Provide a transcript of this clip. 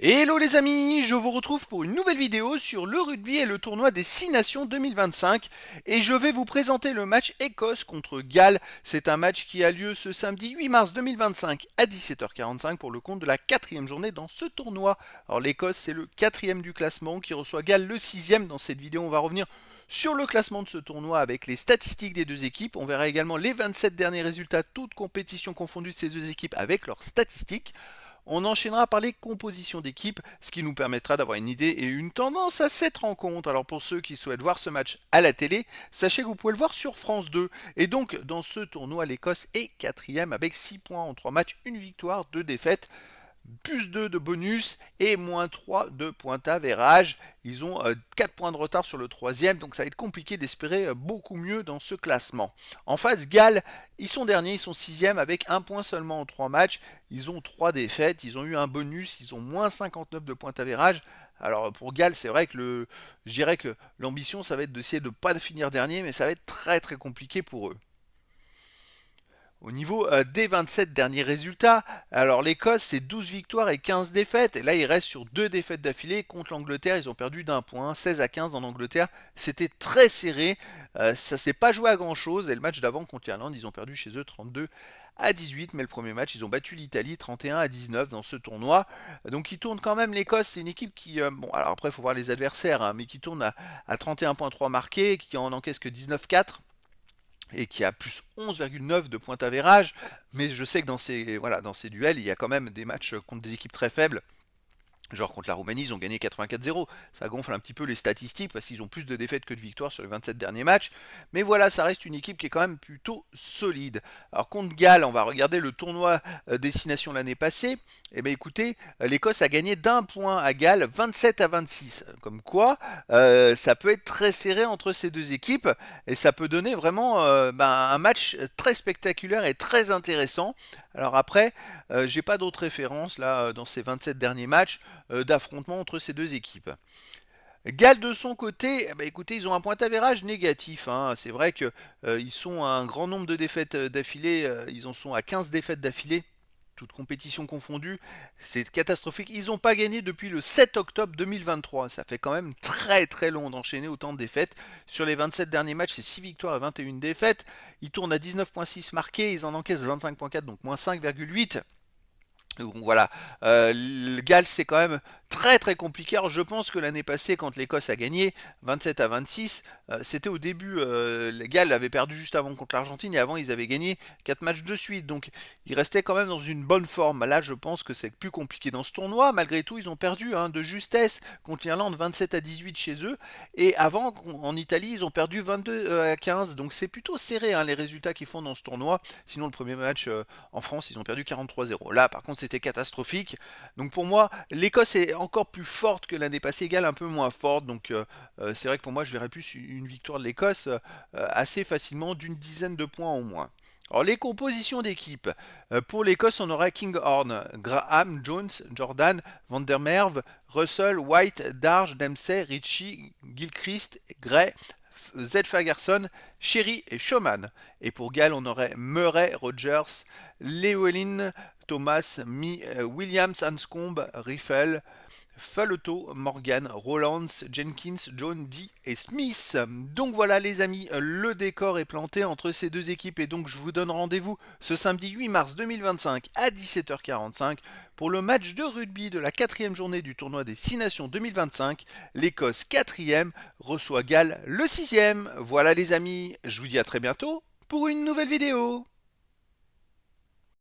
Hello les amis, je vous retrouve pour une nouvelle vidéo sur le rugby et le tournoi des 6 Nations 2025 et je vais vous présenter le match Écosse contre Galles. C'est un match qui a lieu ce samedi 8 mars 2025 à 17h45 pour le compte de la quatrième journée dans ce tournoi. Alors l'Écosse c'est le quatrième du classement qui reçoit Galles le sixième. Dans cette vidéo on va revenir sur le classement de ce tournoi avec les statistiques des deux équipes. On verra également les 27 derniers résultats, toutes compétitions confondues de ces deux équipes avec leurs statistiques. On enchaînera par les compositions d'équipe, ce qui nous permettra d'avoir une idée et une tendance à cette rencontre. Alors pour ceux qui souhaitent voir ce match à la télé, sachez que vous pouvez le voir sur France 2. Et donc dans ce tournoi, l'Écosse est quatrième avec 6 points en 3 matchs, une victoire, 2 défaites, plus 2 de bonus et moins 3 de points-average. Ils ont 4 points de retard sur le troisième, donc ça va être compliqué d'espérer beaucoup mieux dans ce classement. En face, Galles, ils sont derniers, ils sont sixième avec un point seulement en 3 matchs. Ils ont 3 défaites, ils ont eu un bonus, ils ont moins 59 de points-average. Alors pour Galles, c'est vrai que je dirais que l'ambition, ça va être d'essayer de ne pas finir dernier, mais ça va être très très compliqué pour eux. Au niveau des 27 derniers résultats, alors l'Écosse c'est 12 victoires et 15 défaites. Et là ils restent sur 2 défaites d'affilée. Contre l'Angleterre, ils ont perdu d'un point, 16-15 en Angleterre. C'était très serré, ça s'est pas joué à grand chose. Et le match d'avant contre l'Irlande, ils ont perdu chez eux 32-18. Mais le premier match, ils ont battu l'Italie 31-19 dans ce tournoi. Donc ils tournent quand même l'Écosse, c'est une équipe qui, bon alors après il faut voir les adversaires, hein, mais qui tourne à 31,3 marqués, qui en encaisse que 19-4 et qui a plus 11,9 de points avérage, mais je sais que dans ces duels, il y a quand même des matchs contre des équipes très faibles. Genre contre la Roumanie, ils ont gagné 84-0. Ça gonfle un petit peu les statistiques parce qu'ils ont plus de défaites que de victoires sur les 27 derniers matchs. Mais voilà, ça reste une équipe qui est quand même plutôt solide. Alors contre Galles, on va regarder le tournoi destination l'année passée. Eh bien écoutez, l'Écosse a gagné d'un point à Galles, 27-26. Comme quoi, ça peut être très serré entre ces deux équipes et ça peut donner vraiment un match très spectaculaire et très intéressant. Alors après, j'ai pas d'autres références là dans ces 27 derniers matchs d'affrontement entre ces deux équipes. Galles de son côté, eh ben, écoutez, ils ont un point d'avérage négatif, hein. C'est vrai que ils sont à un grand nombre de défaites d'affilée, ils en sont à 15 défaites d'affilée, toutes compétitions confondues. C'est catastrophique. Ils n'ont pas gagné depuis le 7 octobre 2023. Ça fait quand même très très long d'enchaîner autant de défaites. Sur les 27 derniers matchs, c'est 6 victoires et 21 défaites. Ils tournent à 19,6 marqués, ils en encaissent 25,4, donc moins 5,8. Donc voilà, le Galles c'est quand même très très compliqué. Alors je pense que l'année passée quand l'Écosse a gagné 27-26, c'était au début, les Galles avaient perdu juste avant contre l'Argentine et avant ils avaient gagné 4 matchs de suite. Donc ils restaient quand même dans une bonne forme. Là je pense que c'est plus compliqué dans ce tournoi. Malgré tout ils ont perdu de justesse contre l'Irlande 27-18 chez eux. Et avant en Italie ils ont perdu 22-15. Donc c'est plutôt serré les résultats qu'ils font dans ce tournoi. Sinon le premier match en France ils ont perdu 43-0. Là par contre c'était catastrophique. Donc pour moi, l'Écosse est encore plus forte que l'année passée, égale un peu moins forte. Donc c'est vrai que pour moi, je verrais plus une victoire de l'Écosse assez facilement d'une dizaine de points au moins. Alors les compositions d'équipe. Pour l'Écosse, on aura Kinghorn, Graham, Jones, Jordan, Van der Merwe, Russell, White, Darge, Dempsey, Ritchie, Gilchrist, Gray, Zed Fagerson, Sherry et Showman. Et pour Galles, on aurait Murray, Rogers, Llewellyn, Thomas, Williams, Anscombe, Riffel, Faloto, Morgan, Rollins, Jenkins, John Dee et Smith. Donc voilà les amis, le décor est planté entre ces deux équipes et donc je vous donne rendez-vous ce samedi 8 mars 2025 à 17h45 pour le match de rugby de la quatrième journée du tournoi des 6 Nations 2025. L'Écosse quatrième reçoit Galles le sixième. Voilà les amis, je vous dis à très bientôt pour une nouvelle vidéo.